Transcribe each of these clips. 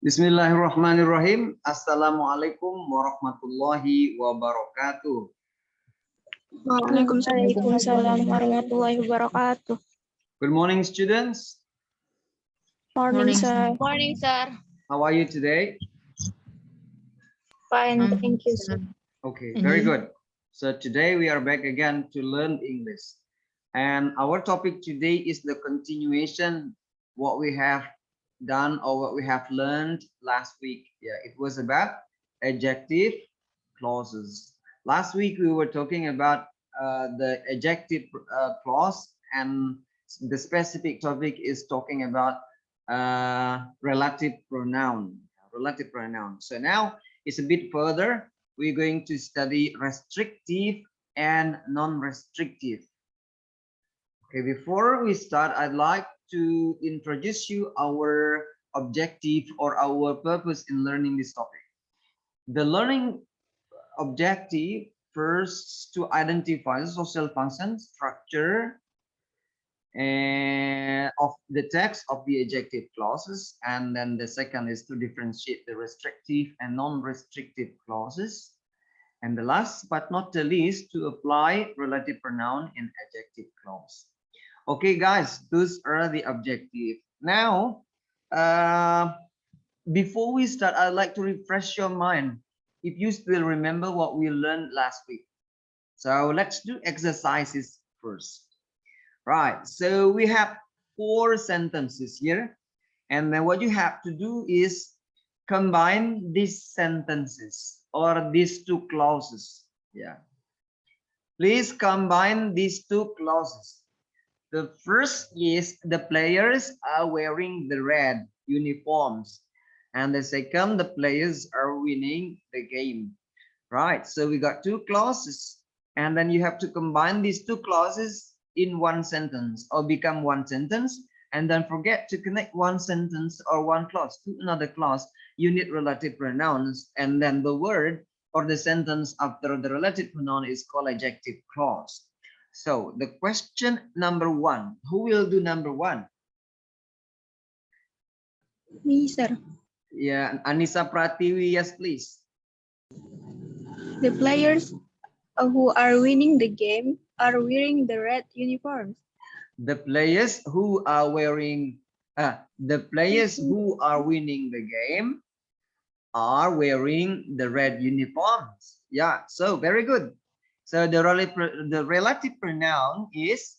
Bismillahirrahmanirrahim. Assalamualaikum warahmatullahi wabarakatuh. Waalaikumsalam warahmatullahi wabarakatuh. Good morning, students. Morning, sir. Morning, sir. How are you today? Fine, thank you, sir. Okay, very good. So today we are back again to learn English. And our topic today is the continuation what we have done or what we have learned last week. Yeah, it was about adjective clauses. Last week we were talking about the adjective clause, and the specific topic is talking about relative pronoun. So now it's a bit further. We're going to study restrictive and non-restrictive. Okay, before we start, I'd like to introduce you our objective or our purpose in learning this topic. The learning objective first to identify the social function structure of the text of the adjective clauses, and then the second is to differentiate the restrictive and non-restrictive clauses, and the last but not the least to apply relative pronoun in adjective clause. Okay, guys, those are the objectives. Now, before we start, I'd like to refresh your mind if you still remember what we learned last week. So let's do exercises first. Right, so we have 4 sentences here, and then what you have to do is combine these sentences or these 2 clauses. Yeah, please combine these 2 clauses. The first is the players are wearing the red uniforms, and the second, the players are winning the game. Right, so we got 2 clauses, and then you have to combine these 2 clauses in one sentence or become one sentence, and then forget to connect one sentence or one clause to another clause. You need relative pronouns, and then the word or the sentence after the relative pronoun is called adjective clause. So the question number 1, who will do number 1? Me, sir. Yeah, Anissa Pratiwi, yes, please. The players who are winning the game are wearing the red uniforms. The players who are wearing who are winning the game are wearing the red uniforms. Yeah, so very good. So the relative pronoun is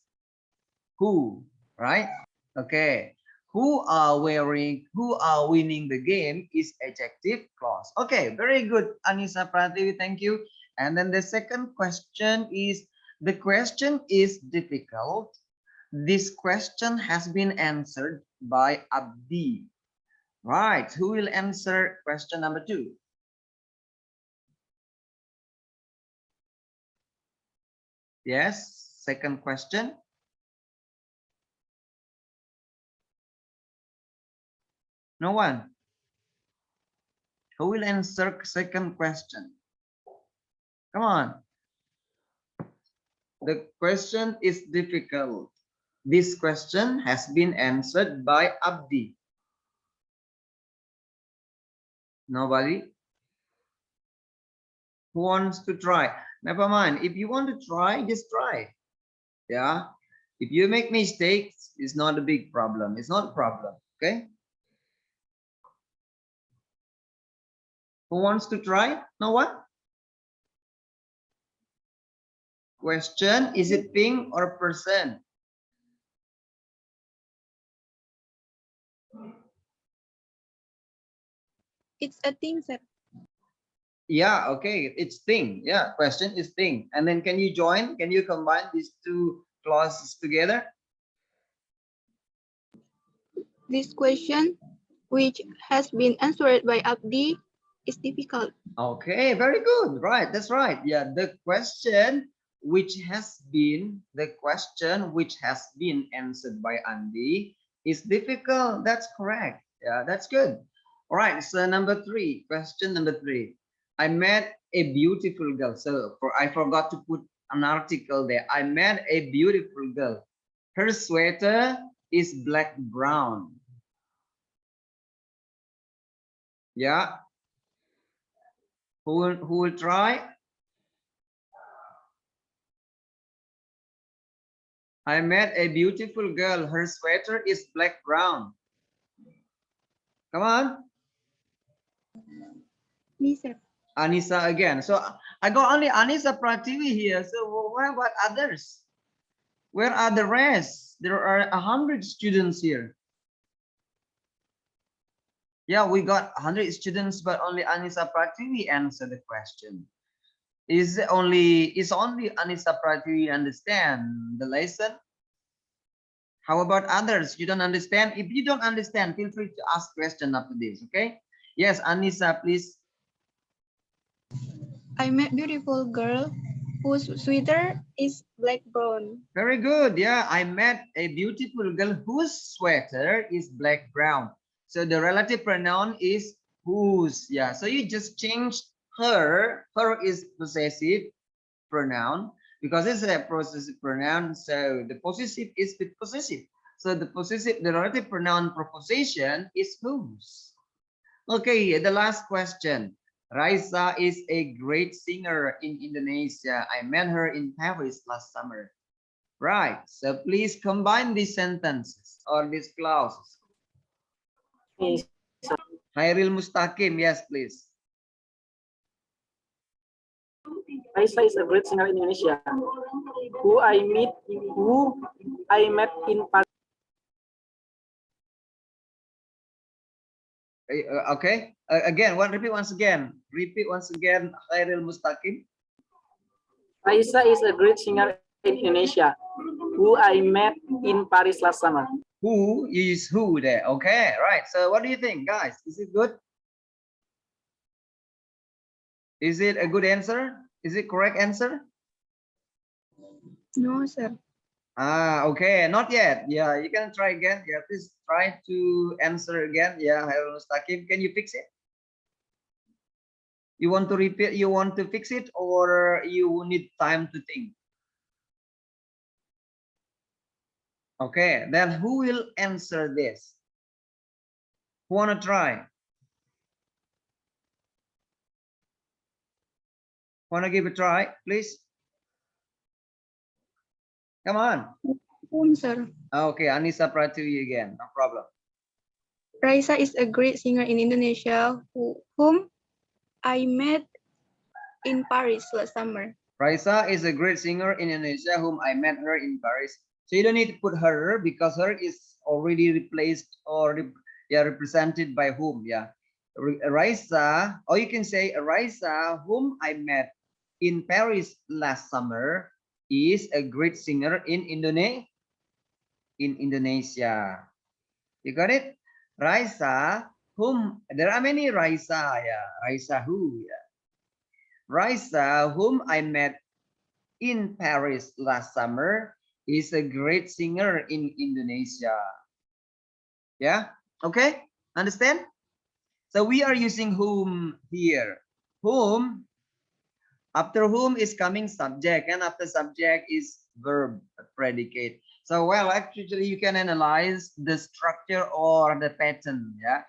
who, right? Okay, who are winning the game is adjective clause. Okay, very good, Anissa Pratiwi, thank you. And then the second question is, the question is difficult. This question has been answered by Abdi. Right, who will answer question number 2? Yes, second question. No one. Who will answer second question? Come on. The question is difficult. This question has been answered by Abdi. Nobody? Who wants to try? Never mind. If you want to try, just try. Yeah. If you make mistakes, it's not a big problem. It's not a problem. Okay. Who wants to try? No one? Question, is it thing or person? It's a thing, sir. Yeah, okay, it's thing. Yeah, question is thing. And then can you join? Can you combine these 2 clauses together? This question, which has been answered by Abdi, is difficult. Okay, very good. Right, that's right. Yeah, the question which has been answered by Andy is difficult. That's correct. Yeah, that's good. All right, so number 3, question number 3. I met a beautiful girl. So I forgot to put an article there. I met a beautiful girl. Her sweater is black brown. Yeah. Who will try? I met a beautiful girl. Her sweater is black brown. Come on. Me, sir. Anissa again. So I got only Anissa Prativi here. So where about others? Where are the rest? There are 100 students here. Yeah, we got 100 students, but only Anissa Prativi answered the question. Is only Anissa Prativi understand the lesson? How about others? You don't understand? If you don't understand, feel free to ask question after this. Okay? Yes, Anissa, please. I met beautiful girl whose sweater is black brown. Very good. Yeah, I met a beautiful girl whose sweater is black brown. So the relative pronoun is whose. Yeah, so you just change her. Her is possessive pronoun because it's a possessive pronoun. So the possessive is with possessive. So the relative pronoun proposition is whose. Okay, the last question. Raisa is a great singer in Indonesia. I met her in Paris last summer. Right. So please combine these sentences or these clauses. Yes. Hairil Mustaqim, yes, please. Raisa is a great singer in Indonesia. Who I met in Paris. Okay. Again, repeat once again. Repeat once again, Hairil Mustaqim. Raisa is a great singer in Indonesia. Who I met in Paris last summer. Who is who there? Okay, right. So what do you think, guys? Is it good? Is it a good answer? Is it correct answer? No, sir. Ah, okay, not yet. Yeah, you can try again. Yeah, please try to answer again. Yeah, Hairil Mustaqim, can you fix it? You want to repeat, you want to fix it, or you need time to think? Okay, then who will answer this? Who want to try? Want to give a try, please? Come on. Whom, sir? Okay, Anissa Pratiwi again, no problem. Raisa is a great singer in Indonesia whom I met in Paris last summer. Raisa is a great singer in Indonesia whom I met her in Paris. So you don't need to put her because her is already replaced or represented by whom. Yeah, Raisa, or you can say Raisa whom I met in Paris last summer is a great singer in Indonesia. You got it? Raisa whom, there are many Raisa. Yeah, Raisa who. Yeah. Raisa whom I met in Paris last summer is a great singer in Indonesia. Yeah, okay, understand? So we are using whom here. Whom, after whom is coming subject, and after subject is verb predicate. So well, actually you can analyze the structure or the pattern. Yeah,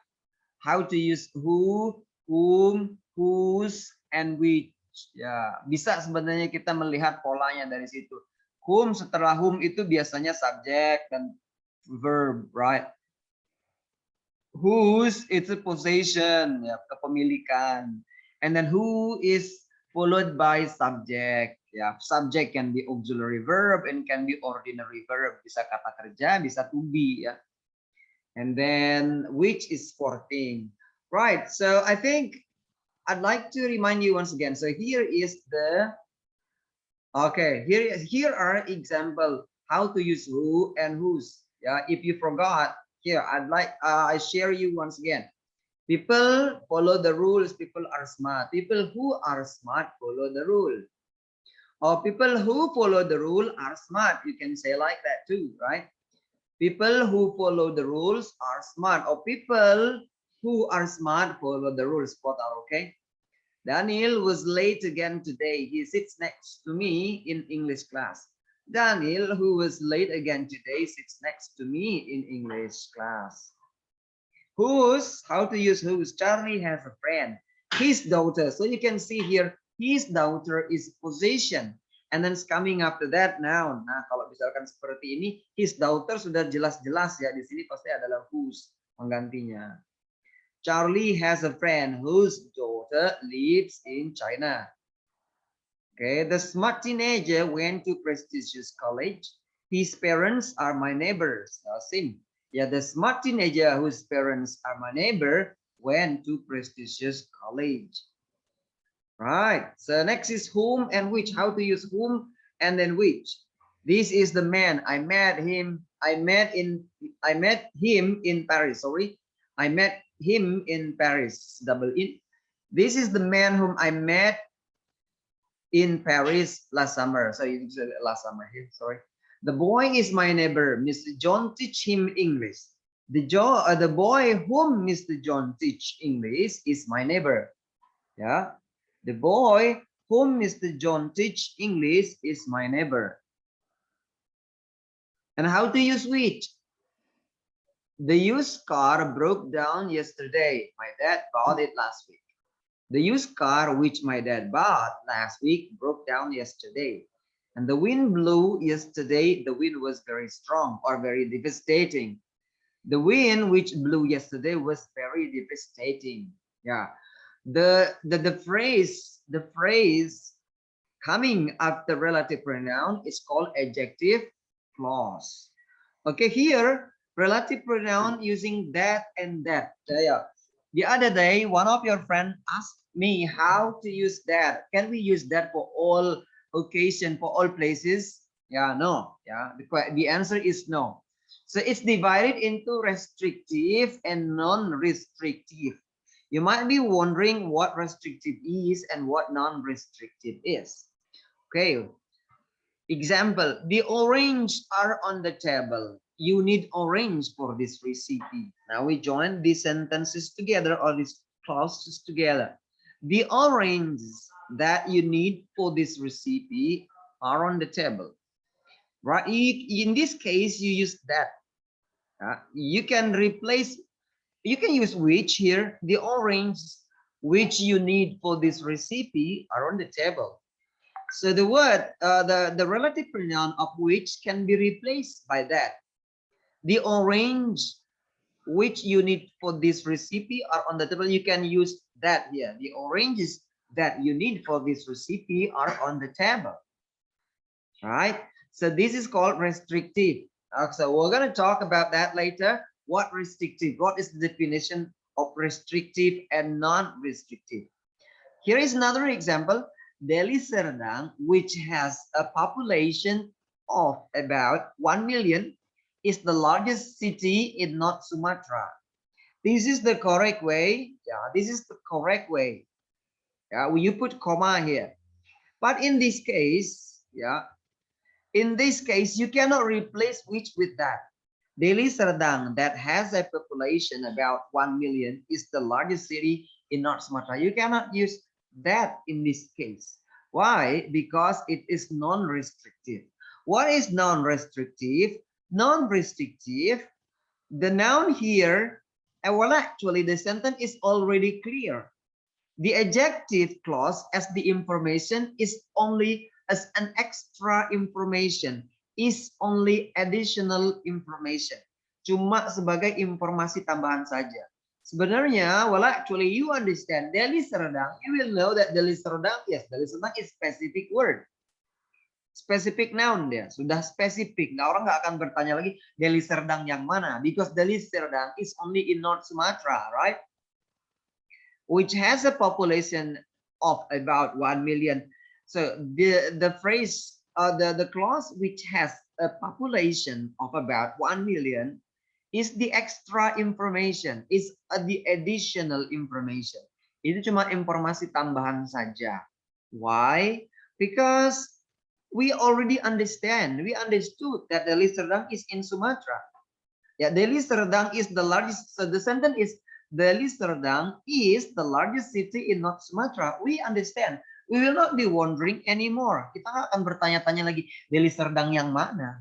how to use who, whom, whose, and which. Ya, bisa sebenarnya kita melihat polanya dari situ. Whom, setelah whom itu biasanya subjek dan verb, right? Whose it's a possession, ya, kepemilikan. And then who is followed by subject. Ya, subject can be auxiliary verb and can be ordinary verb. Bisa kata kerja, bisa to be, ya. And then which is for thing. Right. So I think I'd like to remind you once again. So here is the, okay, here are example how to use who and whose. Yeah, if you forgot, here I'd like I share you once again. People follow the rules. People are smart. People who are smart follow the rule. Or people who follow the rule are smart. You can say like that too, right? People who follow the rules are smart. Or people who are smart follow the rules. Both are okay. Daniel was late again today. He sits next to me in English class. Daniel, who was late again today, sits next to me in English class. Whose, how to use whose? Charlie has a friend. His daughter. So you can see here, his daughter is possession. And then coming after that noun. Nah, kalau misalkan seperti ini, his daughter sudah jelas-jelas ya. Di sini pasti adalah whose penggantinya. Charlie has a friend whose daughter lives in China. Okay, the smart teenager went to prestigious college. His parents are my neighbors. Same. Yeah, the smart teenager whose parents are my neighbor went to prestigious college. Right. So next is whom and which. How to use whom and then which. This is the man. I met him in Paris. Sorry. I met him in Paris. Double in. This is the man whom I met in Paris last summer. So you said last summer here. Sorry. The boy is my neighbor. Mr. John teach him English. The boy whom Mr. John teach English is my neighbor. Yeah. The boy whom Mr. John teach English is my neighbor. And how to use which? The used car broke down yesterday. My dad bought it last week. The used car which my dad bought last week broke down yesterday. And the wind blew yesterday. The wind was very strong or very devastating. The wind which blew yesterday was very devastating. Yeah. The phrase coming after relative pronoun is called adjective clause. Okay, here relative pronoun using that and that. Yeah. The other day, one of your friends asked me how to use that. Can we use that for all occasion, for all places? Yeah, no. Yeah, the answer is no. So it's divided into restrictive and non-restrictive. You might be wondering what restrictive is and what non-restrictive is. Okay. Example, the orange are on the table. You need orange for this recipe. Now we join these sentences together or these clauses together. The oranges that you need for this recipe are on the table. Right? In this case, you use that. You can use which here. The oranges which you need for this recipe are on the table. So the word, the relative pronoun of which can be replaced by that. The orange which you need for this recipe are on the table. You can use that here. The oranges that you need for this recipe are on the table. Right? So this is called restrictive. So we're going to talk about that later. What restrictive? What is the definition of restrictive and non-restrictive? Here is another example. Deli Serdang, which has a population of about 1 million, is the largest city in North Sumatra. This is the correct way. Yeah, this is the correct way. Yeah, you put comma here. But in this case, yeah, in this case, you cannot replace which with that. Deli Serdang, that has a population about 1 million, is the largest city in North Sumatra. You cannot use that in this case. Why? Because it is non-restrictive. What is non-restrictive? Non-restrictive, the noun here, well, actually, the sentence is already clear. The adjective clause as the information is only as an extra information, is only additional information. Cuma sebagai informasi tambahan saja. Sebenarnya, well, actually, you understand Deli Serdang, you will know that Deli Serdang, yes, Deli Serdang is specific word. Specific noun dia, sudah spesifik. Nah, orang nggak akan bertanya lagi Deli Serdang yang mana, because Deli Serdang is only in North Sumatra, right? Which has a population of about 1 million. So the phrase, the clause which has a population of about 1 million is the extra information, is the additional information. Itu cuma informasi tambahan saja. Why? Because we already understand, we understood that Deli Serdang is in Sumatra. Yeah, Deli Serdang is the largest. So the sentence is Deli Serdang is the largest city in North Sumatra. We understand. We will not be wondering anymore. Kita akan bertanya-tanya lagi, Deli Serdang yang mana?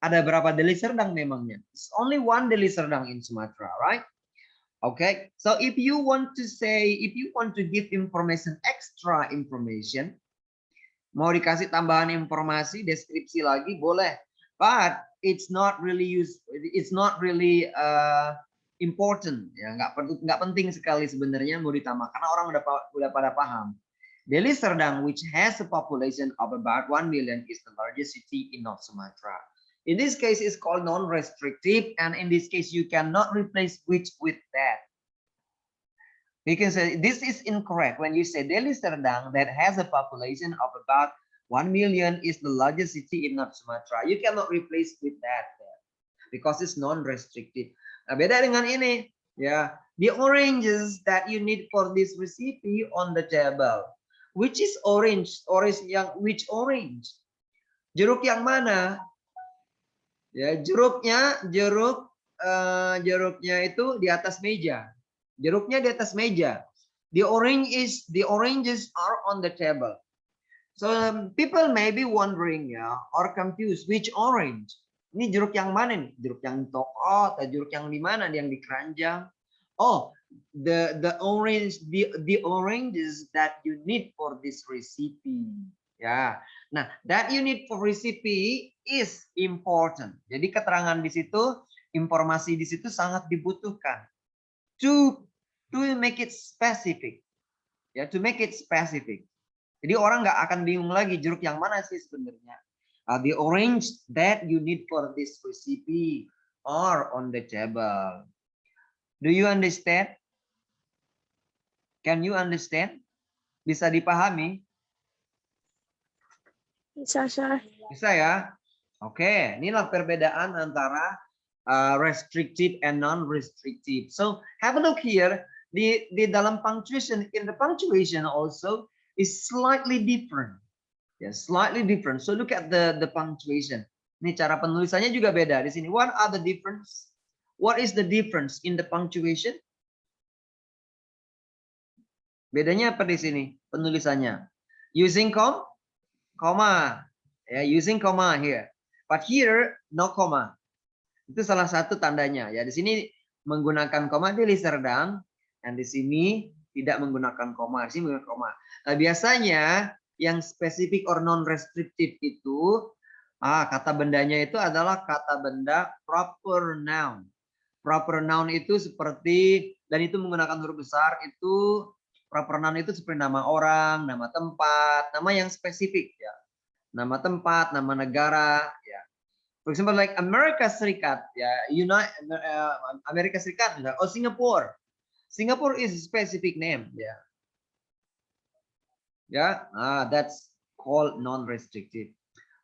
Ada berapa Deli Serdang memangnya? It's only one Deli Serdang in Sumatra, right? Okay, so if you want to say, if you want to give information, extra information, mau dikasih tambahan informasi, deskripsi lagi boleh, but it's not really important, ya, nggak penting sekali sebenarnya mau ditambah karena orang udah pada paham. Deli Serdang, which has a population of about 1 million, is the largest city in North Sumatra. In this case, it's called non-restrictive, and in this case, you cannot replace which with that. You can say this is incorrect when you say Deli Serdang that has a population of about 1 million is the largest city in North Sumatra. You cannot replace with that because it's non-restrictive. Nah, beda dengan ini, ya. The oranges that you need for this recipe on the table. Which is orange? Orange yang which orange? Jeruk yang mana? Ya, jeruknya itu di atas meja. Jeruknya di atas meja. The oranges are on the table. So people may be wondering ya or confused which orange. Ini jeruk yang mana nih? Jeruk yang di toko atau jeruk yang di mana? Yang di keranjang? Oh, the oranges that you need for this recipe. Ya. Nah, that you need for recipe is important. Jadi keterangan di situ, informasi di situ sangat dibutuhkan. To make it specific. Ya, to make it specific. Jadi orang nggak akan bingung lagi jeruk yang mana sih sebenarnya. The orange that you need for this recipe are on the table. Do you understand? Can you understand? Bisa dipahami? Bisa, Sir. Bisa ya? Oke, inilah perbedaan antara restrictive and non-restrictive. So have a look here. Di dalam punctuation, in the punctuation also is slightly different. Yeah, slightly different. So look at the punctuation. Ini cara penulisannya juga beda di sini. What are the difference? What is the difference in the punctuation? Bedanya apa di sini penulisannya? Using comma. Ya, using comma here. But here no comma. Itu salah satu tandanya. Ya, di sini menggunakan koma Deli Serdang, dan di sini tidak menggunakan koma. Di sini menggunakan koma. Nah, biasanya yang spesifik or non-restrictive itu kata bendanya itu adalah kata benda proper noun. Proper noun itu seperti, dan itu menggunakan huruf besar, itu proper noun itu seperti nama orang, nama tempat, nama yang spesifik ya. Nama tempat, nama negara ya. For example, like Amerika Serikat ya, Amerika Serikat or Singapore. Singapore is a specific name ya. Yeah, that's called non-restrictive.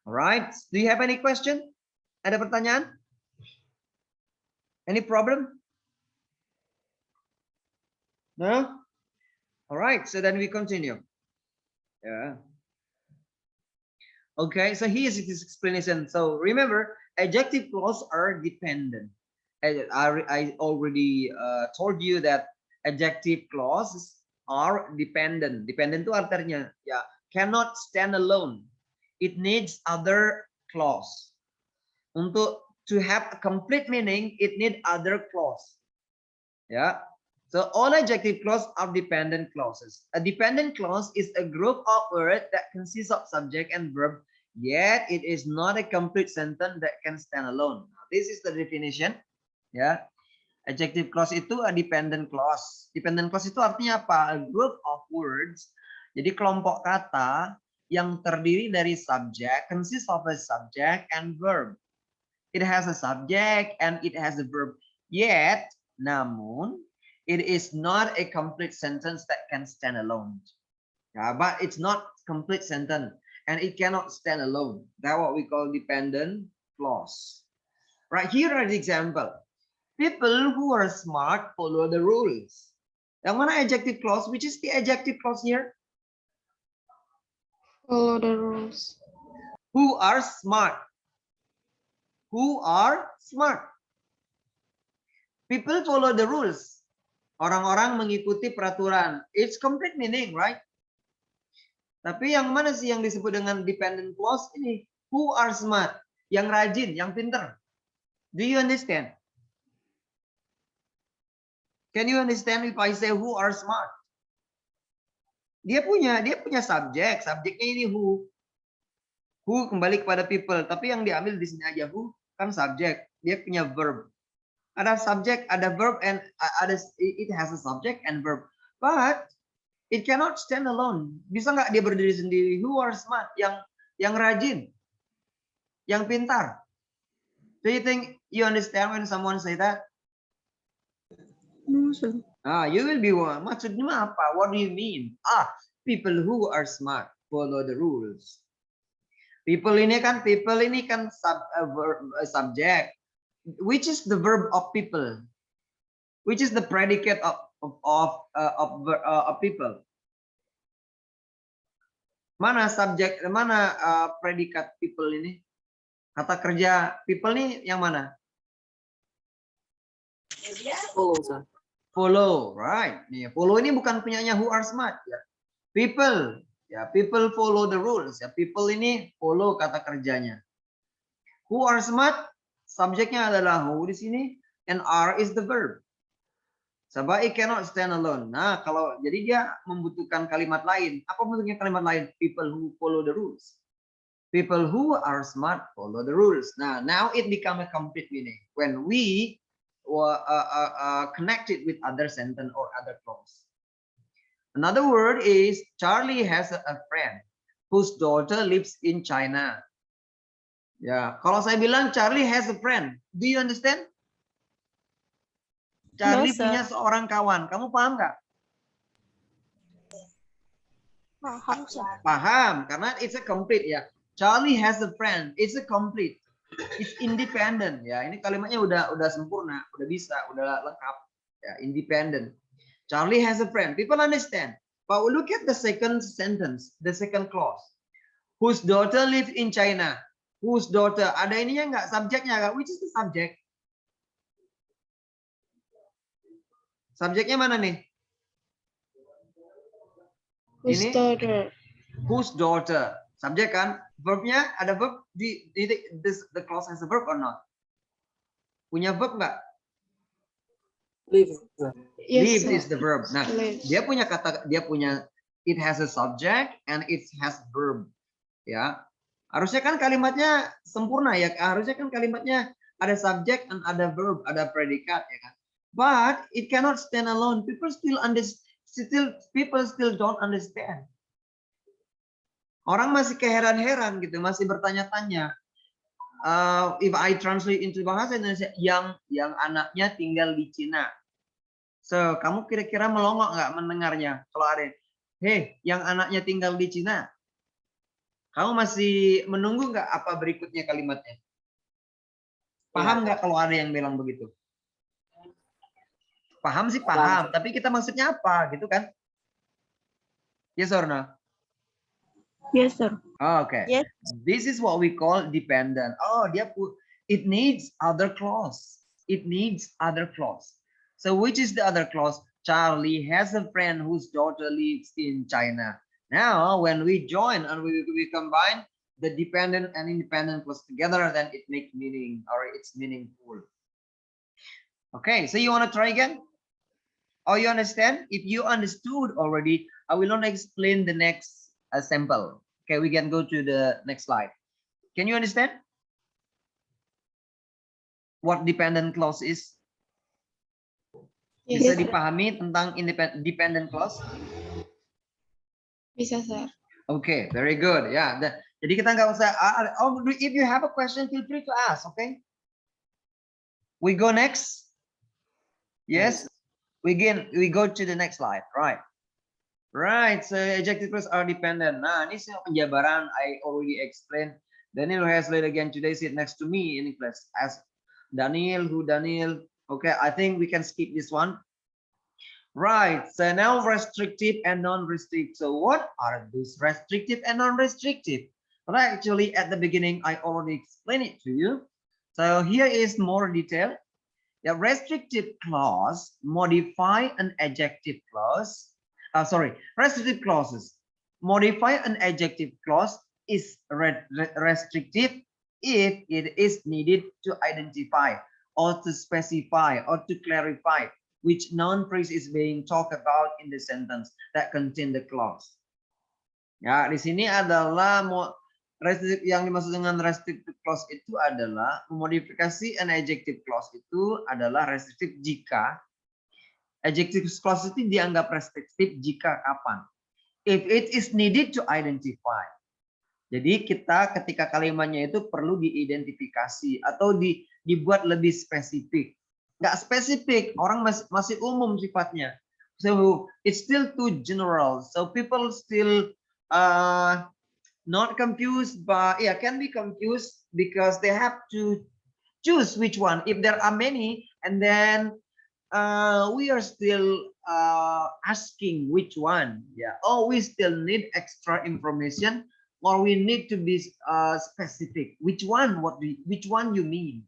Alright, do you have any question? Ada pertanyaan? Any problem? No? Alright, so then we continue. Yeah. Okay, so here's this explanation. So remember, adjective clause are dependent. I already told you that adjective clauses are dependent. Dependent itu artinya ya cannot stand alone. It needs other clause. To have a complete meaning, it needs other clause. Yeah. So all adjective clauses are dependent clauses. A dependent clause is a group of words that consists of subject and verb, yet it is not a complete sentence that can stand alone. Now, this is the definition. Ya, adjective clause itu a dependent clause. Dependent clause itu artinya apa? A group of words. Jadi kelompok kata yang terdiri dari subject, consists of a subject and verb. It has a subject and it has a verb. Yet, namun, it is not a complete sentence that can stand alone. But it's not complete sentence and it cannot stand alone. That's what we call dependent clause. Right, here are the example. People who are smart follow the rules. Yang mana adjective clause? Which is the adjective clause here? Follow the rules. Who are smart? Who are smart? People follow the rules. Orang-orang mengikuti peraturan. It's complete meaning, right? Tapi yang mana sih yang disebut dengan dependent clause ini? Who are smart? Yang rajin, yang pinter. Do you understand? Can you understand if I say who are smart? Dia punya subjek. Subjeknya ini who. Who kembali kepada people. Tapi yang diambil di sini aja who kan subjek. Dia punya verb. Ada subjek, ada verb, and it has a subject and verb. But it cannot stand alone. Bisa nggak dia berdiri sendiri? Who are smart? Yang rajin, yang pintar. Do you think you understand when someone say that? No, sir. You will be one. Maksudnya apa? What do you mean? People who are smart follow the rules. People ini kan subject. Which is the verb of people? Which is the predicate of people? Mana subjek, mana predikat people ini? Kata kerja people ini yang mana? Follow, sir. Follow, right? Nih, follow ini bukan punyanya who are smart ya. People, ya people follow the rules ya. People ini follow kata kerjanya. Who are smart? Subjeknya adalah who di sini, and are is the verb. Sebab it cannot stand alone. Nah, kalau jadi dia membutuhkan kalimat lain. Apa bentuknya kalimat lain? People who follow the rules. People who are smart follow the rules. Nah, now it become a complete meaning when we connect it with other sentence or other clause. Another word is Charlie has a friend whose daughter lives in China. Ya, kalau saya bilang Charlie has a friend, do you understand? Charlie punya seorang kawan. Kamu paham nggak? Paham, sir. Paham, karena it's a complete ya. Charlie has a friend. It's a complete. It's independent ya. Ini kalimatnya udah sempurna, udah bisa, udah lengkap. Ya, independent. Charlie has a friend. People understand. But we look at the second sentence, the second clause. Whose daughter lives in China. Whose daughter? Ada ininya nggak? Subjeknya nggak? Which is the subject? Subjeknya mana nih? Whose Ini daughter? whose daughter? Subjek kan? Verbnya ada verb? Do you think the clause has a verb or not? Punya verb nggak? Live, sir. Yes, Live is the verb. Nah, Live. dia punya it has a subject and it has verb. Ya. Harusnya kan kalimatnya sempurna ya. Harusnya kan kalimatnya ada subject and ada verb, ada predikat ya kan. But it cannot stand alone. People still don't understand. Orang masih keheran-heran gitu, masih bertanya-tanya. If I translate into bahasa Indonesia, yang anaknya tinggal di Cina. So, kamu kira-kira melongok nggak mendengarnya? Kalau ada, hey, yang anaknya tinggal di Cina. Kamu masih menunggu nggak apa berikutnya kalimatnya? Paham nggak kalau ada yang bilang begitu? Paham sih paham, tapi kita maksudnya apa gitu kan? Yes or no? Yes, sir. Okay. Yes. This is what we call dependent. It needs other clause. It needs other clause. So which is the other clause? Charlie has a friend whose daughter lives in China. Now, when we join and we combine the dependent and independent clause together, then it makes meaning or it's meaningful. Okay, so you want to try again? Oh, you understand? If you understood already, I will not explain the next sample. Okay, we can go to the next slide. Can you understand what dependent clause is? Yes, Bisa sir. dipahami tentang dependent clause? Bisa, sir. Okay, very good. Yeah. Jadi kita nggak usah. If you have a question, feel free to ask. Okay. We go next. Yes. We go to the next slide. Right. Right. So adjectives are dependent. Nah, ini penjabaran I already explained. Daniel has laid again today sit next to me in class. As Daniel, who Daniel? Okay, I think we can skip this one. Right, so now restrictive and non-restrictive. So what are those restrictive and non-restrictive? Well, actually, at the beginning, I already explained it to you. So here is more detail. The restrictive clause modify an adjective clause. Restrictive clauses modify an adjective clause is restrictive if it is needed to identify or to specify or to clarify which noun phrase is being talked about in the sentence that contain the clause. Ya, di sini adalah yang dimaksud dengan restrictive clause itu adalah memodifikasi an adjective clause itu adalah restrictive jika adjective clause itu dianggap restrictive jika kapan? If it is needed to identify. Jadi kita ketika kalimatnya itu perlu diidentifikasi atau dibuat lebih spesifik. Nggak spesifik, orang masih umum sifatnya. So it's still too general. So people still not confused, but yeah, can be confused because they have to choose which one. If there are many, and then we are still asking which one. Yeah. Oh, we still need extra information, or we need to be specific. Which one? Which one you mean?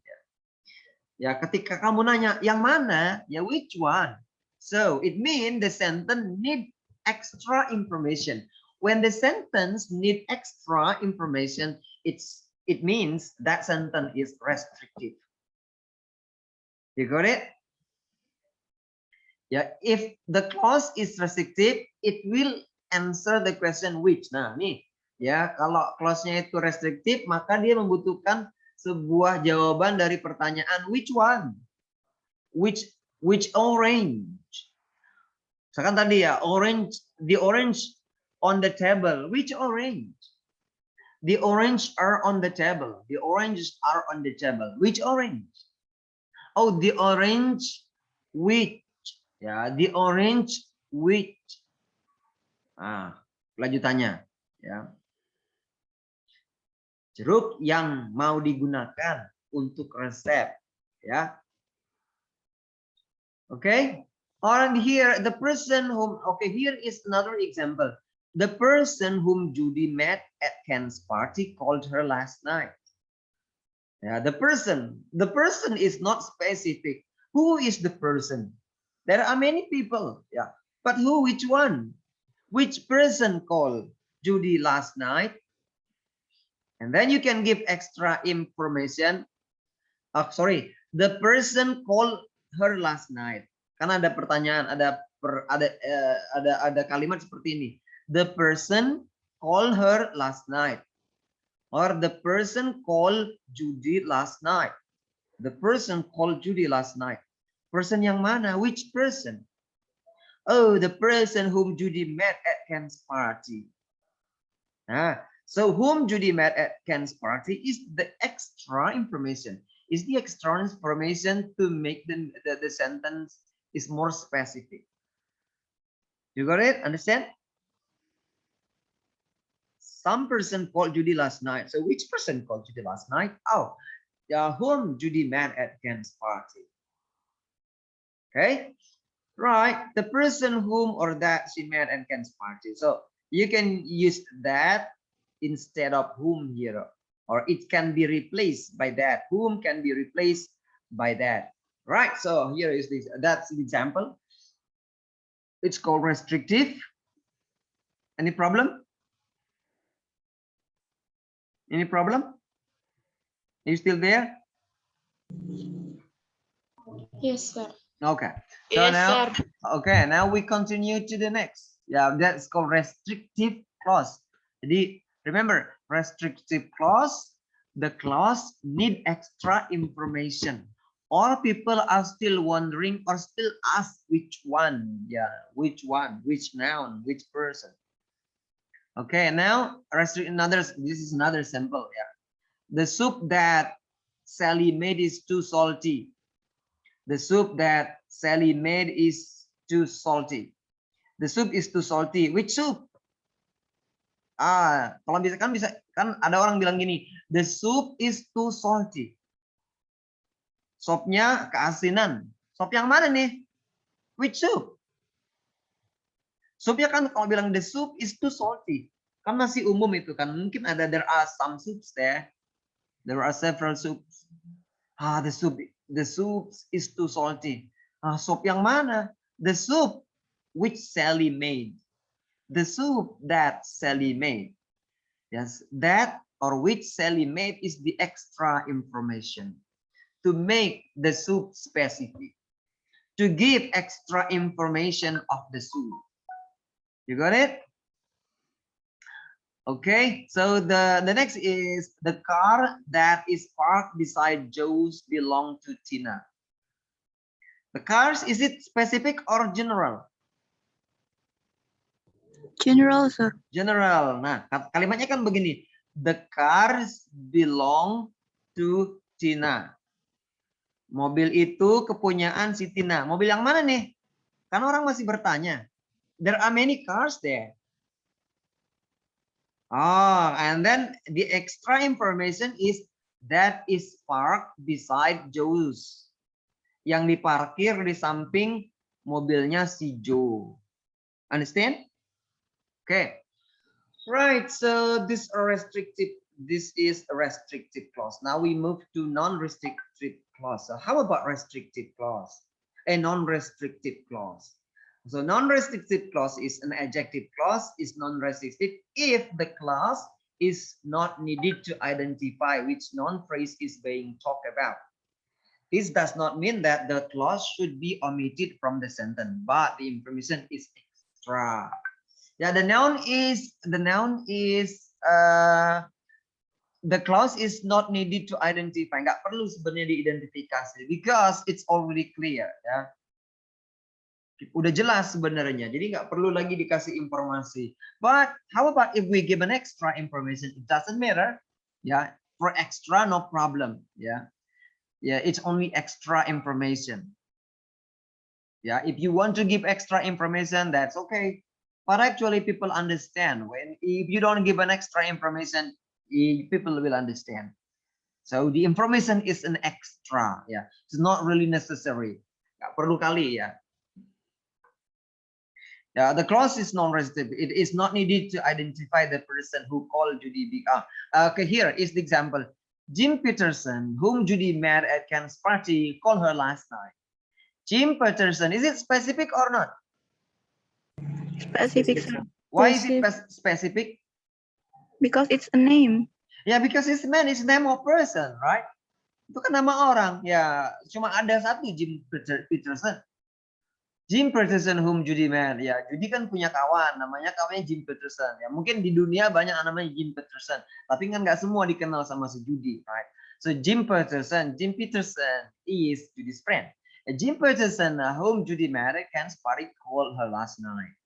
Ya, ketika kamu nanya yang mana, ya which one? So it means the sentence need extra information. When the sentence need extra information, it means that sentence is restrictive. You got it? Yeah, if the clause is restrictive, it will answer the question which. Nah, nih, ya kalau clause-nya itu restriktif, maka dia membutuhkan sebuah jawaban dari pertanyaan which one, which orange. Misalkan tadi ya orange, the orange on the table, which orange? The orange are on the table. The oranges are on the table. Which orange? Oh, the orange which. Ya, the orange which. Lanjutannya ya. Jeruk yang mau digunakan untuk resep ya. Okay? Or here the person whom, okay, here is another example. The person whom Judy met at Ken's party called her last night. Yeah, the person is not specific. Who is the person? There are many people, yeah. But who, which one? Which person called Judy last night? And then you can give extra information. Oh, sorry, the person called her last night. Karena ada pertanyaan, ada kalimat seperti ini. The person called her last night. Or the person called Judy last night. The person called Judy last night. Person yang mana? Which person? Oh, the person whom Judy met at Ken's party. So whom Judy met at Ken's party is the extra information. Is the extra information to make the sentence is more specific. You got it? Understand? Some person called Judy last night. So which person called Judy last night? Oh, yeah, whom Judy met at Ken's party. Okay, right. The person whom or that she met at Ken's party. So you can use that instead of whom here, or it can be replaced by that. Whom can be replaced by that. Right. So here is this. That's the example. It's called restrictive. Any problem? Any problem? Are you still there? Yes, sir. Okay. So Yes, now, sir. okay, now we continue to the next. Yeah, that's called restrictive clause. Jadi, remember, restrictive clause, the clause need extra information. All people are still wondering or still ask which one. Yeah, which one, which noun, which person. Okay, now this is another sample. Yeah, the soup that Sally made is too salty. The soup that Sally made is too salty. The soup is too salty. Which soup? Kalau bisa kan ada orang bilang gini, the soup is too salty. Sopnya keasinan. Sop yang mana nih? Which soup? Supnya kan kalau bilang the soup is too salty, kan masih umum itu kan. Mungkin there are some soups there. There are several soups. The soup is too salty. Sop yang mana? The soup which Sally made. The soup that Sally made. Yes, that or which Sally made is the extra information to make the soup specific. to give extra information of the soup. You got it? Okay, so the next is the car that is parked beside Joe's belong to Tina. The cars, is it specific or general? General, sir. General. Nah, kalimatnya kan begini. The cars belong to Tina. Mobil itu kepunyaan si Tina. Mobil yang mana nih? Kan orang masih bertanya. There are many cars there. Oh, and then the extra information is that is parked beside Joe's. Yang diparkir di samping mobilnya si Joe. Understand? Okay. Right, so this is a restrictive clause. Now we move to non-restrictive clause. So how about restrictive clause? A non-restrictive clause. So non-restrictive clause is an adjective clause, is non-restrictive if the clause is not needed to identify which non-phrase is being talked about. This does not mean that the clause should be omitted from the sentence, but the information is extra. Yeah, the clause is not needed to identify. Nggak perlu sebenarnya diidentifikasi because it's already clear. Ya. Udah jelas sebenarnya, jadi nggak perlu lagi dikasih informasi. But how about if we give an extra information? It doesn't matter. Yeah, for extra no problem. Yeah, it's only extra information. Yeah, if you want to give extra information, that's okay. But actually, people understand if you don't give an extra information, people will understand. So the information is an extra. Yeah, it's not really necessary. Nggak perlu kali ya. The clause is non-restrictive. It is not needed to identify the person who called Judy big. Okay, here is the example. Jim Peterson, whom Judy met at Ken's party, called her last night. Jim Peterson, is it specific or not? Specific, sir. Why is it specific? Because it's a name. Yeah, because it's man, it's name of person, right? Itu kan nama orang. Ya, cuma ada satu Jim Peterson. Jim Peterson whom Judy met. Ya, Judy kan punya kawan, namanya kawannya Jim Peterson. Ya, mungkin di dunia banyak namanya Jim Peterson, tapi kan nggak semua dikenal sama si Judy, right? So Jim Peterson is Judy's friend. Jim Peterson whom Judy met at Ken's party called her last night.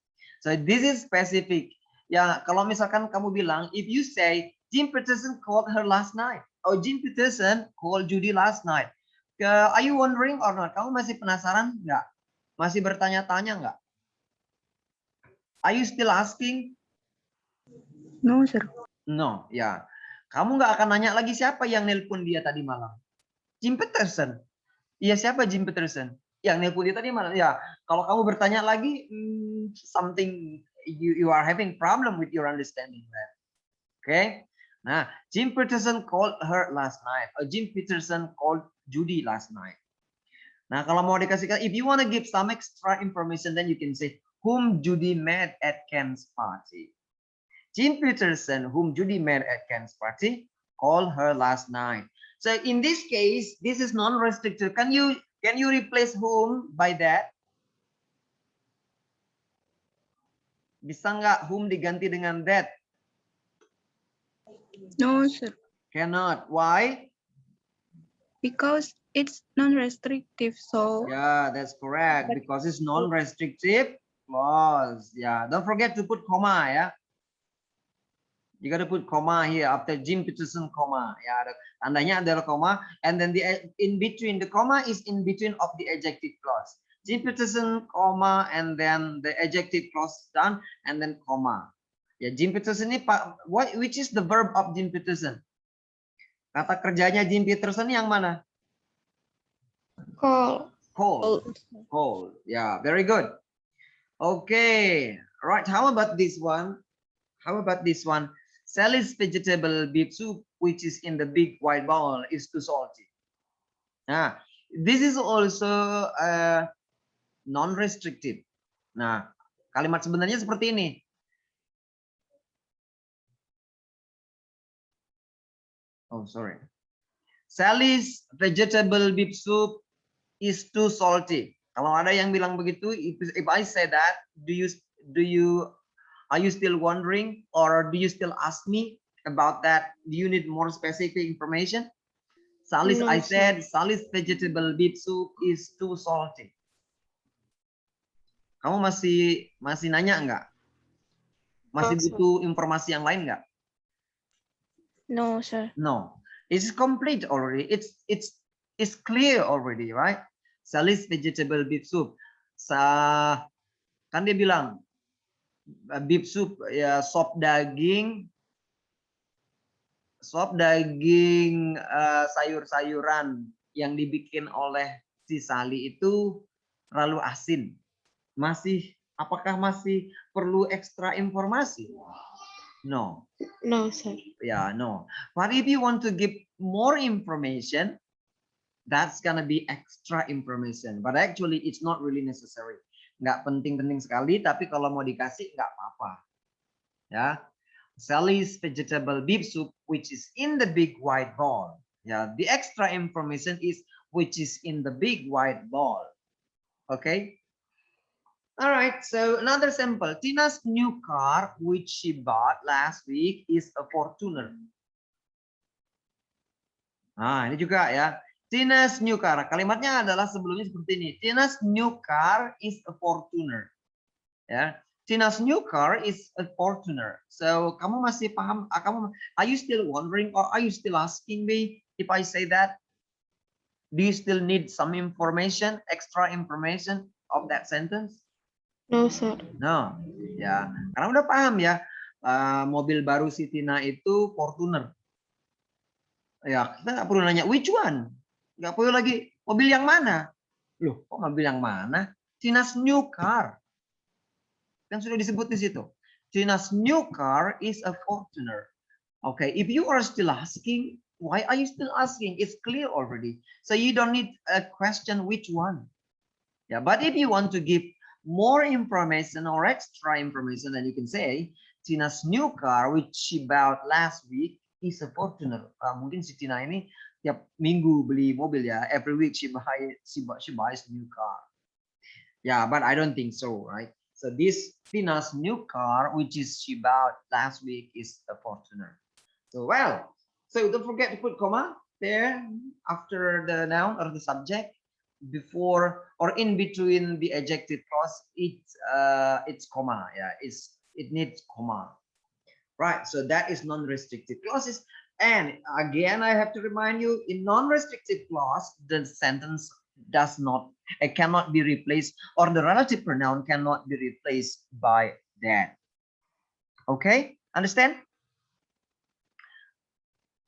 So this is specific. Ya, kalau misalkan kamu bilang, if you say Jim Peterson called her last night, or Jim Peterson called Judy last night, are you wondering or not? Kamu masih penasaran nggak? Masih bertanya-tanya nggak? Are you still asking? No, sir. No, ya. Kamu nggak akan nanya lagi siapa yang nelpon dia tadi malam. Jim Peterson. Iya, siapa Jim Peterson? Yang nelpon dia tadi malam. Ya, kalau kamu bertanya lagi, something you are having problem with your understanding, right? Okay. Nah, Jim Peterson called her last night. Or Jim Peterson called Judy last night. Nah, kalau mau dikasihkan, if you want to give some extra information, then you can say, whom Judy met at Ken's party. Jim Peterson, whom Judy met at Ken's party, called her last night. So in this case, this is non-restrictive. Can you replace whom by that? Bisa nggak whom diganti dengan that? No, sir. Cannot. Why? Because it's non-restrictive, so. Yeah, that's correct. Because it's non-restrictive clause. Yeah, don't forget to put comma. Yeah, you got to put comma here after Jim Peterson, comma. Yeah, tandanya adalah comma, and then the in between, the comma is in between of the adjective clause. Jim Peterson, comma, and then the adjective clause done, and then comma. Ya, Jim Peterson ini which is the verb of Jim Peterson? Kata kerjanya Jim Peterson yang mana? Call. Yeah, very good. Okay, right. How about this one? Sally's vegetable beef soup, which is in the big white bowl, is too salty. Nah, this is also non-restrictive. Nah, kalimat sebenarnya seperti ini. Oh, sorry. Sally's vegetable beef soup is too salty. Kalau ada yang bilang begitu, if I say that, are you still wondering, or do you still ask me about that? Do you need more specific information? Salis, No, I sir. said, Salis vegetable beef soup is too salty. Kamu masih nanya nggak? Masih No, sir. butuh informasi yang lain nggak? No, sir. No, it's complete already. It's clear already, right? Salis vegetable beef soup. Kan dia bilang beef soup ya, sop daging sayur-sayuran yang dibikin oleh si Sali itu terlalu asin. Apakah masih perlu ekstra informasi? No. No, sir. Yeah, no. But if you want to give more information, that's gonna be extra information. But actually it's not really necessary. Nggak penting-penting sekali, tapi kalau mau dikasih nggak apa-apa. Ya. Sally's vegetable beef soup, which is in the big white bowl. Yeah, the extra information is which is in the big white bowl. Okay. All right. So another sample. Tina's new car, which she bought last week, is a Fortuner. Nah, ini juga ya. Tina's new car. Kalimatnya adalah sebelumnya seperti ini. Tina's new car is a Fortuner. Ya. Tina's new car is a Fortuner. So, kamu masih paham? Are you still wondering, or are you still asking me if I say that? Do you still need some information, extra information of that sentence? No, sir. No. Ya, karena udah paham ya. Mobil baru si Tina itu Fortuner. Ya, kita nggak perlu nanya which one. Nggak perlu lagi mobil yang mana. Loh, kok mobil yang mana? Tina's new car. Kan sudah disebut di situ. Tina's new car is a Fortuner. Okay, if you are still asking, why are you still asking? It's clear already. So you don't need a question which one. Yeah, but if you want to give more information or extra information, then you can say Tina's new car, which she bought last week, is a Fortuner. Mungkin si Tina ini tiap minggu beli mobil ya. Every week she buys a new car. Yeah, but I don't think so, right? So this Tina's new car, which is she bought last week, is a Fortuner. So so don't forget to put comma there after the noun or the subject, before or in between the adjective clause. It's comma. Yeah, it needs comma. Right. So that is non-restrictive clauses. And again, I have to remind you, in non-restrictive clause, the sentence cannot be replaced, or the relative pronoun cannot be replaced by that. Okay, understand?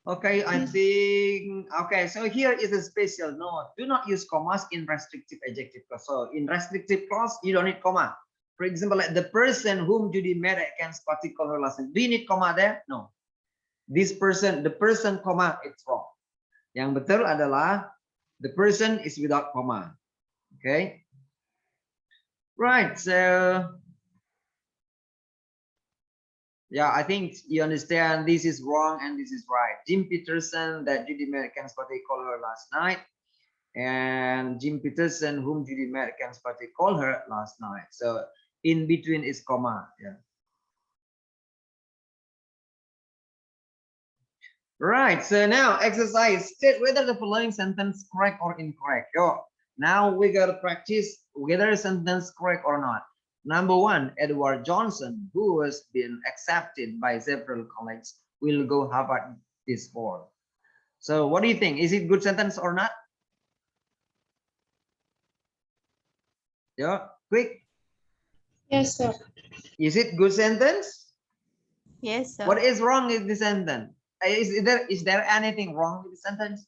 Okay, I think, okay, so here is a special note. Do not use commas in restrictive adjective clause. So in restrictive clause, you don't need comma. For example, like the person whom Judy met at Ken's party called her last name. Do you need comma there? No. The person, comma, it's wrong. Yang betul adalah the person is without comma. Okay. Right. So yeah, I think you understand this is wrong and this is right. Jim Peterson, that Judy met at Ken's party, called her last night. And Jim Peterson, whom Judy met at Ken's party, called her last night. So in between is comma. Yeah. Right, so now exercise, state whether the following sentence correct or incorrect. Now we gotta practice whether a sentence correct or not. Number one, Edward Johnson, who has been accepted by several colleagues, will go Harvard this fall. So what do you think? Is it good sentence or not? Yeah, quick. Yes, sir. Is it good sentence? Yes, sir. What is wrong with the sentence? Is there anything wrong with the sentence?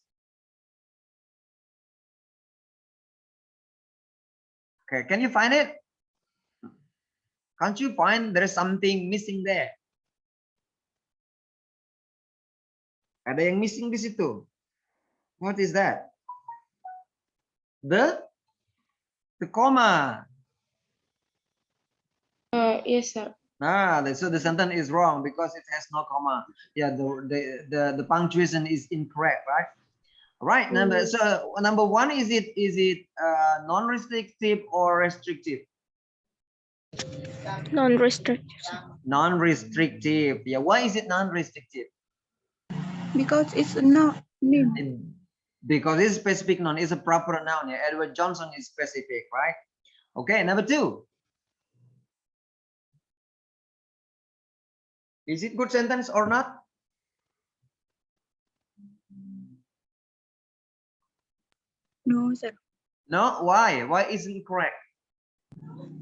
Okay, can you find it? Can't you find there is something missing there? Ada yang missing di situ. What is that? The comma. Yes, sir. So the sentence is wrong because it has no comma. Yeah, the punctuation is incorrect, right? Right. Number one, is it non-restrictive or restrictive? Non-restrictive. Non-restrictive. Yeah. Why is it non-restrictive? Because it's not name. Because it's specific noun. It's a proper noun. Yeah. Edward Johnson is specific, right? Okay. Number two. Is it good sentence or not? No, sir. No. Why? Why isn't it correct?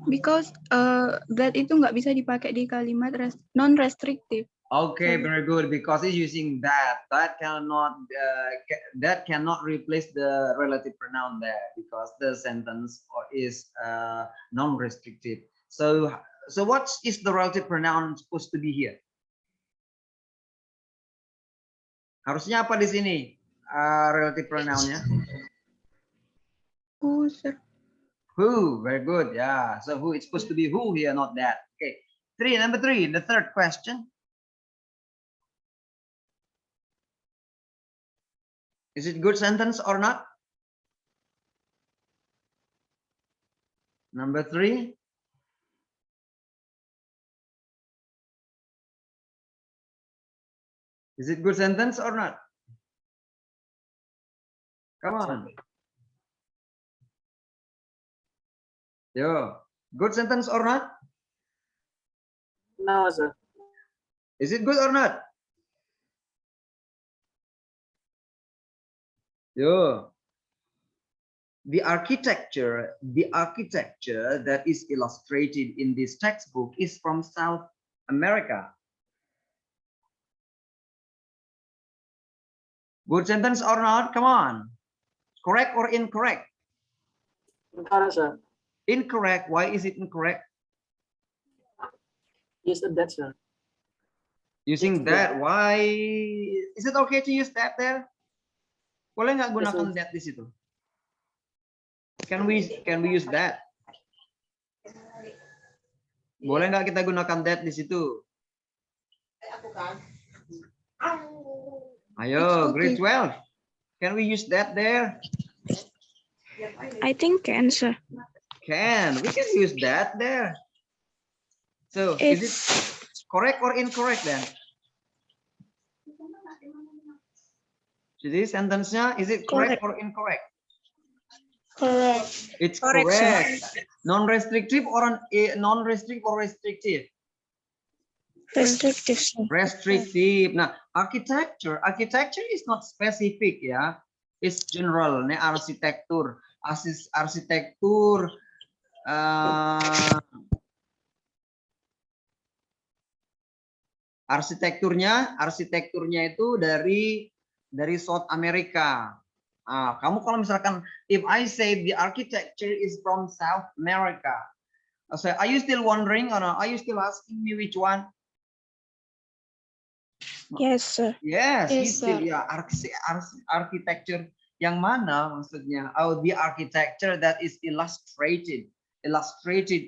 Because that itu nggak bisa dipakai di kalimat non-restrictive. Okay, Sorry. very good. Because it's using that. That cannot replace the relative pronoun there, because the sentence is non-restrictive. So what is the relative pronoun supposed to be here? Harusnya apa di sini? Relative pronounnya? Oh, sir. Who. Very good. Yeah. So who, it's supposed to be who here, not that. Okay. Number three, the third question. Is it good sentence or not? Number three. Is it good sentence or not? Come on. Yo, good sentence or not? No, sir. Is it good or not? Yo. The architecture that is illustrated in this textbook is from South America. Good sentence or not? Come on. Correct or incorrect? Incorrect, sir. Incorrect. Why is it incorrect? Use that, sir. Using It's that. Why? Is it okay to use that there? Boleh nggak gunakan that di situ? Can we use that? Boleh nggak kita gunakan that di situ? Ayo, grade 12. Can we use that there? I think can, sir. Can. We can use that there. So, is it correct or incorrect then? Jadi sentence-nya, is it correct or incorrect? Correct. It's Correct, correct. Non-restrictive or non-restrictive or restrictive? Restrictive, sir. Restrictive. Nah, architecture is not specific ya. It's general. Nih arsitektur. Arsitektur. Arsitekturnya itu dari South America. Kamu kalau misalkan, if I say the architecture is from South America, so are you still wondering or are you still asking me which one? Yes, sir. Yes, Yes, still, sir. ya, architecture yang mana maksudnya? Oh, the architecture that is illustrated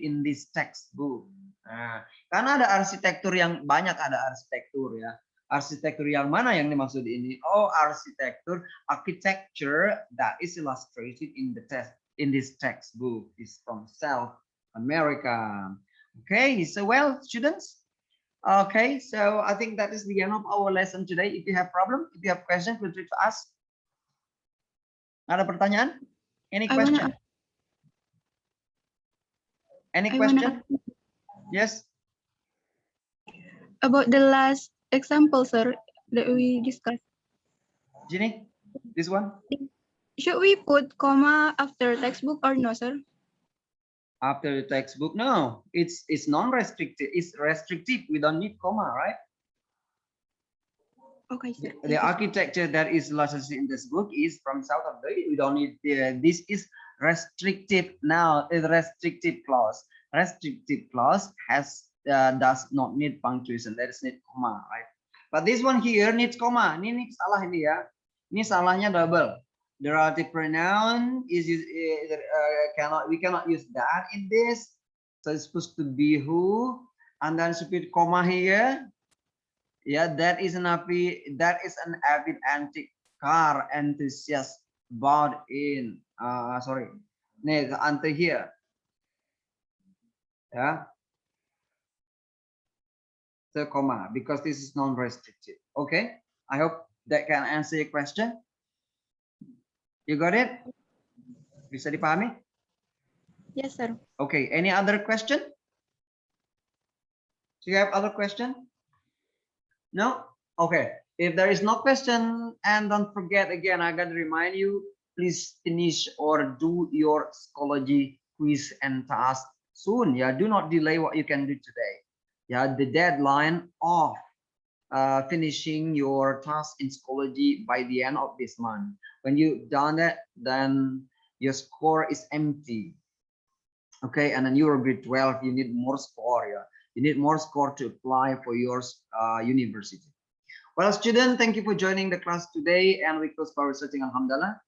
in this textbook. Nah, karena ada arsitektur yang banyak, ada arsitektur ya. Arsitektur yang mana yang dimaksud ini? Oh, architecture that is illustrated in this textbook is from South America. Okay, so well, students. Okay, so I think that is the end of our lesson today. If you have problem, if you have question, feel free to ask. Ada pertanyaan? Any question? Any question? Yes. About the last example, sir, that we discussed. Ginny, this one? Should we put comma after textbook or no, sir? After the textbook, no. It's non-restrictive. It's restrictive. We don't need comma, right? Okay, sir. The architecture that is illustrated in this book is from South America. We don't need this is restrictive now. Is restrictive clause. Restrictive clause does not need punctuation. That is need comma, right? But this one here needs comma. Ini salah ini ya. Ini salahnya double. The relative pronoun is we cannot use that in this. So it's supposed to be who, and then put comma here. Yeah, that is an epidentic car enthusiast about in sorry, nih the answer here. Yeah. The comma, because this is non-restrictive. Okay. I hope that can answer your question. You got it? Bisa dipahami? Yes, sir. Okay. Any other question? Do you have other question? No? Okay. If there is no question, and don't forget again, I gotta remind you, please finish or do your psychology quiz and task soon. Yeah, do not delay what you can do today. Yeah, the deadline of finishing your task in psychology by the end of this month. When you've done it, then your score is empty. Okay, and then you're grade 12, you need more score. Yeah, you need more score to apply for your university. Well, students, thank you for joining the class today, and we close for researching. Alhamdulillah.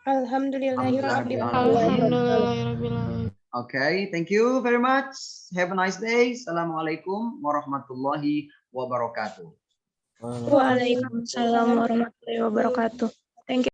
Alhamdulillah. Okay, thank you very much. Have a nice day. Assalamualaikum warahmatullahi wabarakatuh. Waalaikumsalam warahmatullahi wabarakatuh. Thank you.